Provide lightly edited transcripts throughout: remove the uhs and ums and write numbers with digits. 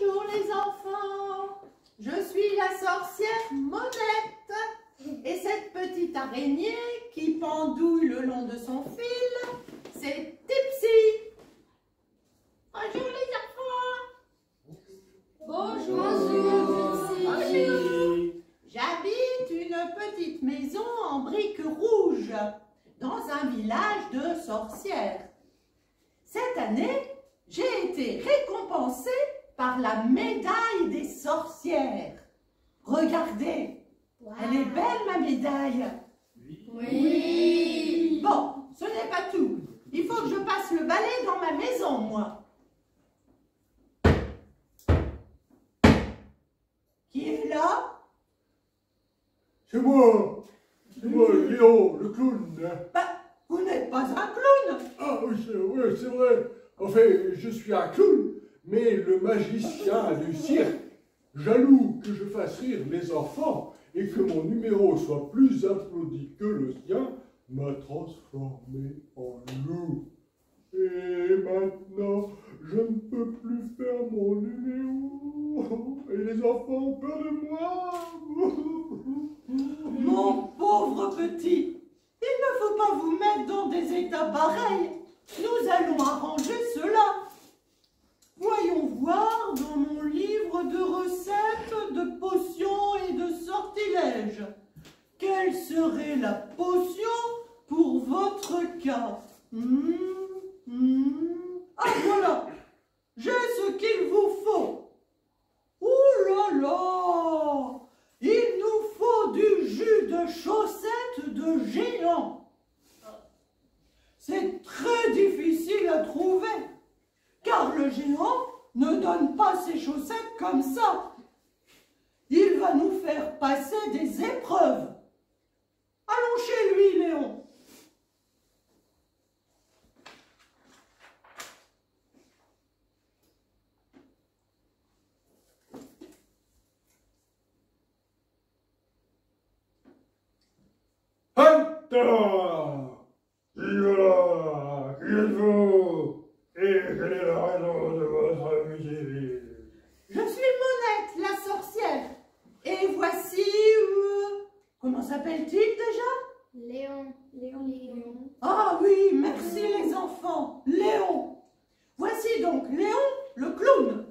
Bonjour les enfants, je suis la sorcière Monette et cette petite araignée qui pendouille le long de son fil, c'est Tipsy. Bonjour les enfants. Bonjour. Bonjour. J'habite une petite maison en briques rouges dans un village de sorcières. Cette année, j'ai été récompensée par la médaille des sorcières. Regardez, wow. Elle est belle ma médaille. Oui. Bon, ce n'est pas tout. Il faut que je passe le balai dans ma maison, moi. Qui est là? C'est moi, Léon, le clown. Bah, vous n'êtes pas un clown. Ah oui, c'est vrai. En fait, je suis un clown, mais le magicien du cirque, jaloux que je fasse rire les enfants et que mon numéro soit plus applaudi que le sien, m'a transformé en loup. Et maintenant, je ne peux plus faire mon numéro. Et les enfants ont peur de moi. Mon pauvre petit, il ne faut pas vous mettre dans des états pareils. Nous allons arranger cela. Voyons voir dans mon livre de recettes, de potions et de sortilèges. Quelle serait la potion pour votre cas? Ah voilà, j'ai ce qu'il vous faut. Ouh là là, il nous faut du jus de chaussettes de géant. C'est très difficile à trouver, car le géant ne donne pas ses chaussettes comme ça. Il va nous faire passer des épreuves. Allons chez lui, Léon. Attends! Qui êtes-vous? Et quelle est la raison de votre visite? Je suis Monette, la sorcière. Et voici... comment s'appelle-t-il déjà? Léon. Ah oui, merci les enfants. Léon. Voici donc Léon, le clown.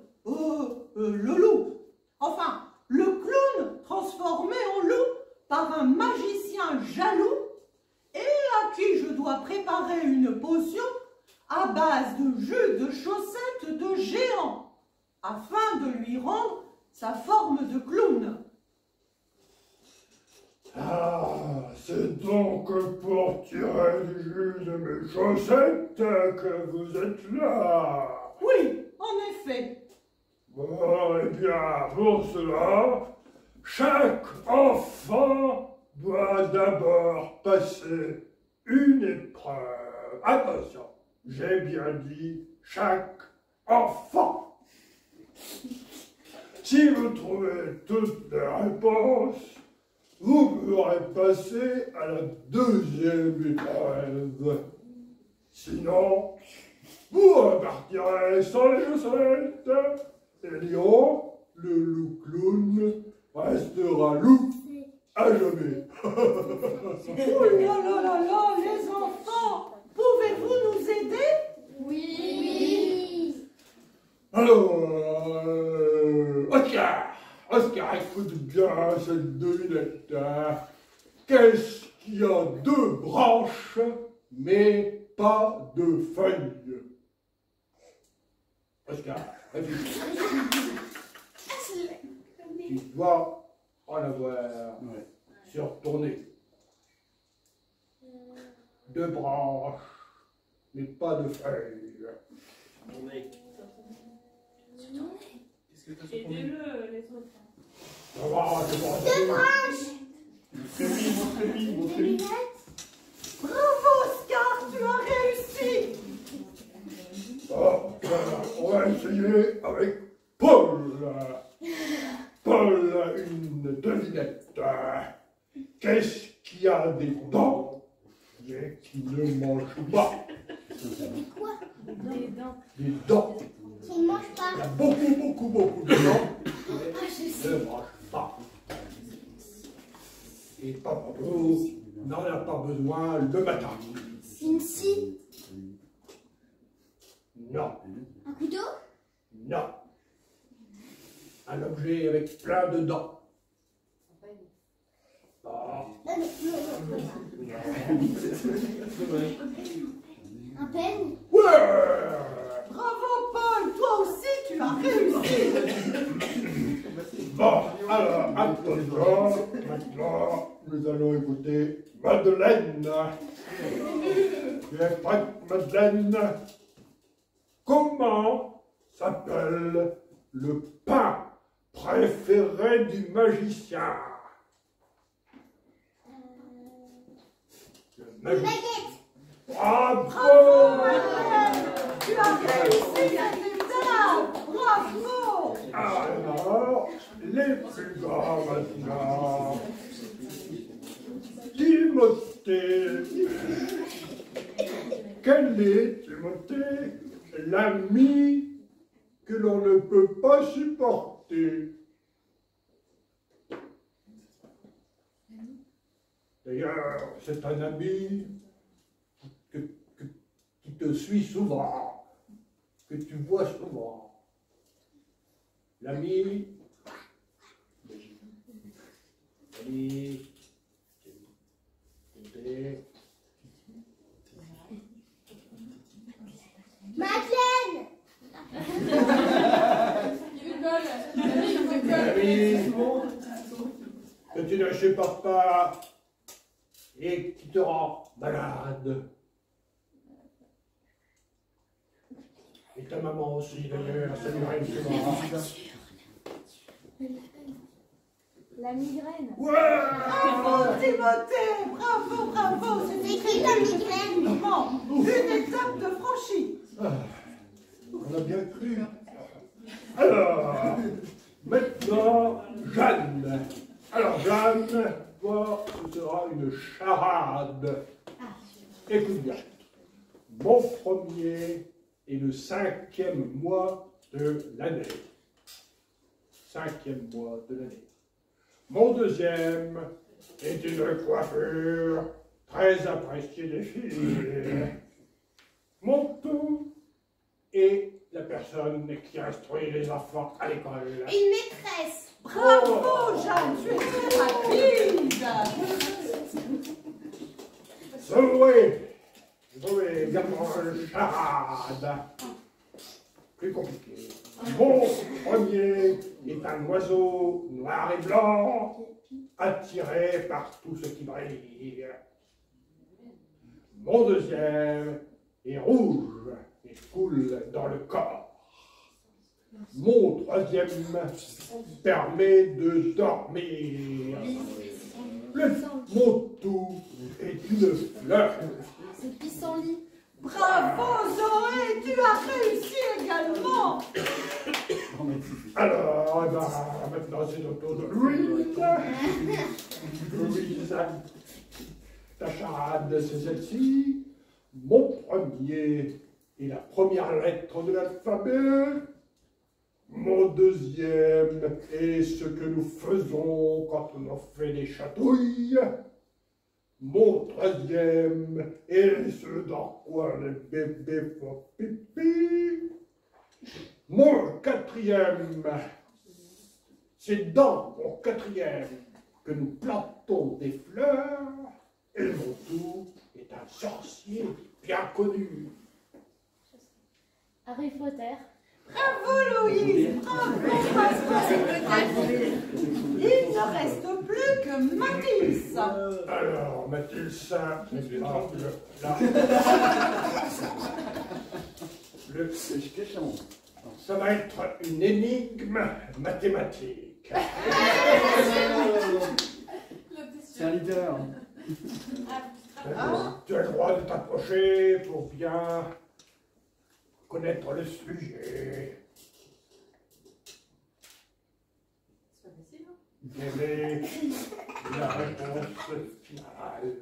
Le loup. Enfin, le clown transformé en loup par un magicien jaloux et à qui je dois préparer une potion à base de jus de chaussettes de géant afin de lui rendre sa forme de clown. Ah, c'est donc pour tirer du jus de mes chaussettes que vous êtes là. Oui, en effet. Bon, eh bien, pour cela, chaque enfant doit d'abord passer une épreuve. Attention, j'ai bien dit chaque enfant. Si vous trouvez toutes les réponses, vous pourrez passer à la deuxième épreuve. Sinon, vous repartirez sans les chaussettes. Et Léon, le loup clown, restera loup à jamais. Oh là là là, les enfants, pouvez-vous nous aider? Oui. Alors, Oscar, écoute bien cette devinette. Qu'est-ce qui a deux branches, mais pas de feuilles? Oscar, réfléchis. Tu dois en avoir sur ton nez. Deux branches, mais pas de feuilles. Ton nez. Qu'est-ce que t'as sur ton nez? Aidez-le, les autres. C'est bon. Montrez-lui. Bravo Oscar, tu as réussi. Oh, on va essayer avec Paul. Paul, une devinette. Qu'est-ce qui a des dents mais qui ne mange pas? Quoi? Des dents. Des dents Il ne mange Il y pas. a beaucoup de gens Ah, je qui sais. ne mangent pas. Et Papa Blue n'en a pas besoin le matin. Une scie. Non, Un couteau. non. Un objet avec plein de dents. Ah, Non, non. Un peigne. ouais! Bravo, Paul, toi aussi, tu as réussi. Bon, alors, maintenant, nous allons écouter Madeleine. Tu es prête, Madeleine? Comment s'appelle le pain préféré du magicien? Le Une magicien. baguette. Bravo! Madeleine, tu as réussi cette étape. Bravo. Alors, les plus grands maintenant. Timothée. Quel est, Timothée, l'ami que l'on ne peut pas supporter? D'ailleurs, c'est un ami qui te suit souvent, que tu vois souvent. L'ami, Madeleine. que tu ne supportes pas et qui te rend malade. Et ta maman aussi, d'ailleurs, ça lui arrive souvent. La migraine. Ouais! Bravo, Timothée. Bravo, bravo. C'est C'est qui la migraine? une étape de franchie. On a bien cru. Alors, maintenant, Jeanne. Alors, Jeanne, toi, ce sera une charade. Écoute bien. Mon premier est le 5e mois de l'année. 5e mois de l'année. Mon deuxième est une coiffure très appréciée des filles. Mon tout est la personne qui instruit les enfants à l'école. Une maîtresse. Bravo, Jeanne, tu es très rapide. Zoé, également une charade. Plus compliqué. Mon premier est un oiseau noir et blanc, attiré par tout ce qui brille. Mon deuxième est rouge et coule dans le corps. Mon troisième permet de dormir. Mon tout est une fleur. C'est pissenlit. Bravo, Zoé, tu as réussi également. Alors, eh ben, maintenant c'est au tour de Louise. Louise, ta charade c'est celle-ci. Mon premier est la première lettre de l'alphabet. Mon deuxième est ce que nous faisons quand on fait des chatouilles. Mon troisième est ce dans quoi les bébés font pipi. Mon quatrième, c'est dans mon quatrième que nous plantons des fleurs. Et mon tout est un sorcier bien connu. Harry Potter. Bravo, Louise. Bravo, bravo. Il ne reste plus que Mathis. Alors, Mathis, là, ça va être une énigme mathématique. C'est un leader. Tu as le droit de t'approcher pour bien connaître le sujet. Quelle est la réponse finale?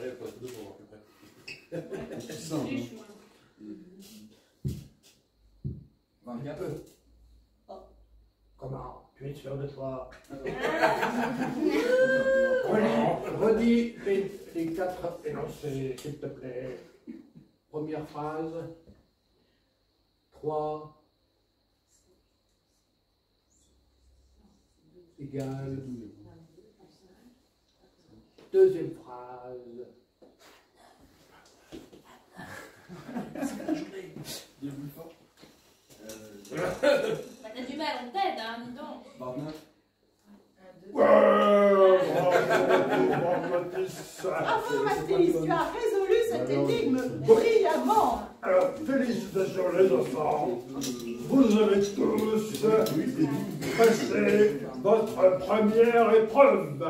Ouais, pas de pour voir à peu près. C'est simple. 24. Comment? Tu es sûr de toi? Redis les 4 énoncés, s'il te plaît. Première phrase. 3 égale. Deuxième phrase. Bien plus fort. T'as du mal en tête, hein, dis donc. 29. Bravo Mathis, tu as résolu cette énigme brillamment. Alors, félicitations les enfants. Vous avez tous passé votre première épreuve.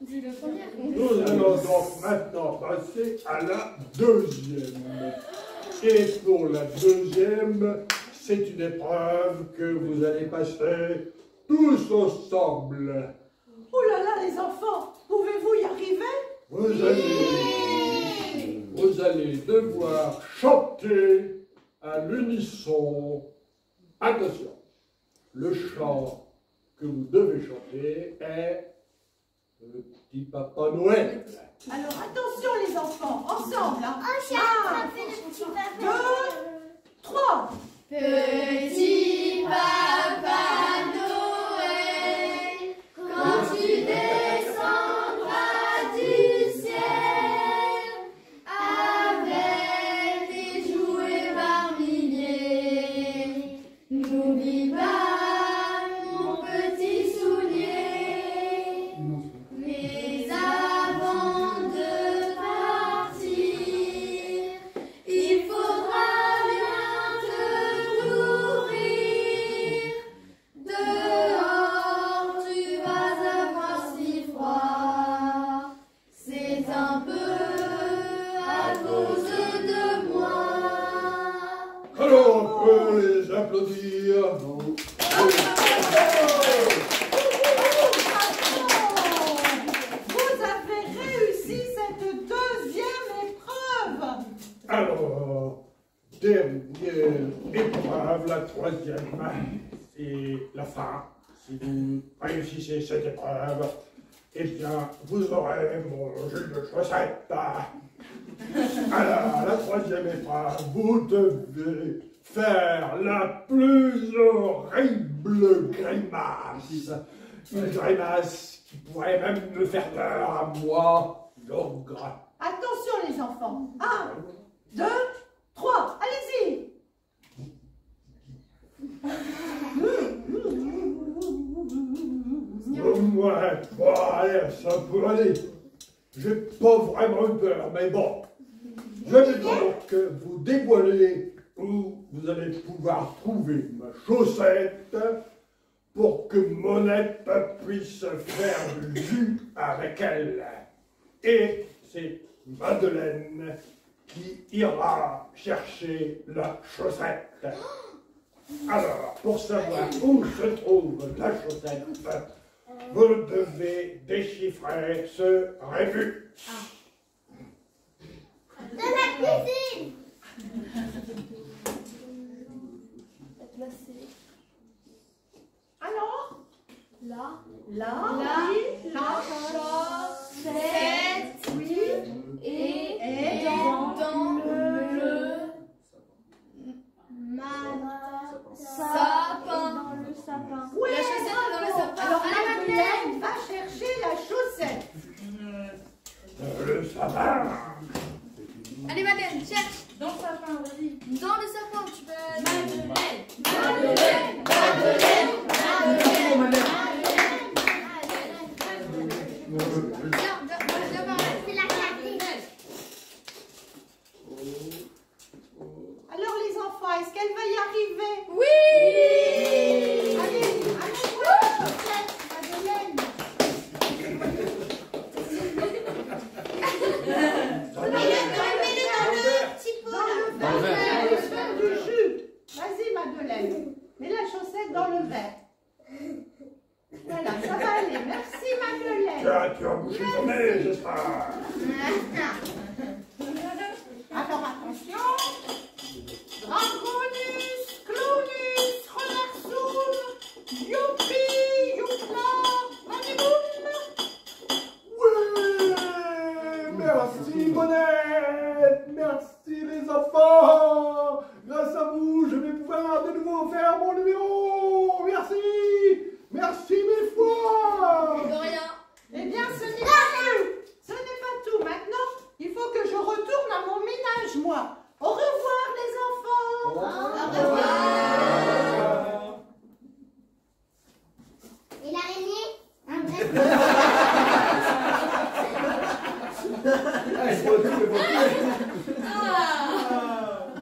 C'est le premier. Nous allons donc maintenant passer à la deuxième. Et pour la deuxième, c'est une épreuve que vous allez passer tous ensemble. Oh là là les enfants, pouvez-vous y arriver? Vous allez devoir chanter à l'unisson. Attention, le chant que vous devez chanter est le petit Papa Noël. Alors attention les enfants, ensemble. Hein. Oh, j'ai attrapé le petit papa. 2, 3. Petit Papa Noël, quand tu descendras du ciel, avec tes jouets par milliers, n'oublie pas mon petit soulier. Mais avant de partir, il faudra bien te nourrir. Dehors, tu vas avoir si froid. C'est un peu à cause de moi. Alors, on peut les applaudir. Vous avez réussi cette deuxième épreuve. Alors, dernière épreuve, la troisième, et la fin. Si vous réussissez cette épreuve, eh bien, vous aurez mon jus de chaussettes. Alors, la troisième épreuve, vous devez faire la plus horrible grimace. Une grimace qui pourrait même me faire peur à moi, l'ogre. Attention les enfants. 1, 2, 3. Allez-y. Ouais, bon, allez, ça peut aller. J'ai pas vraiment eu peur, mais bon. Je vais donc vous dévoiler où vous allez pouvoir trouver ma chaussette pour que Monette puisse faire du jus avec elle. Et c'est Madeleine qui ira chercher la chaussette. Alors, pour savoir où se trouve la chaussette, vous devez déchiffrer ce rébus. Dans la cuisine. Alors, Là, là, Là. oui, là, chaussette, oui, et et dans le sapin. Dans le sapin. Oui, La chaussette est dans le sapin. Alors Allez, Madeleine va chercher la chaussette. Le sapin. Allez Madeleine, cherche. Dans le sapin, vas-y. Dans le sapin, tu peux... Madeleine. Viens par là. C'est la carte. Alors les enfants, est-ce qu'elle va y arriver? Oui. Allez, allez, chaussette, Madeleine. Mets-le dans le petit pot, là. Dans le verre, le verre du jus. Vas-y Madeleine, mets la chaussette dans le verre. Voilà, ça va aller. Merci Madeleine. Tu as bouché ton nez, j'espère. Alors attention. Raconte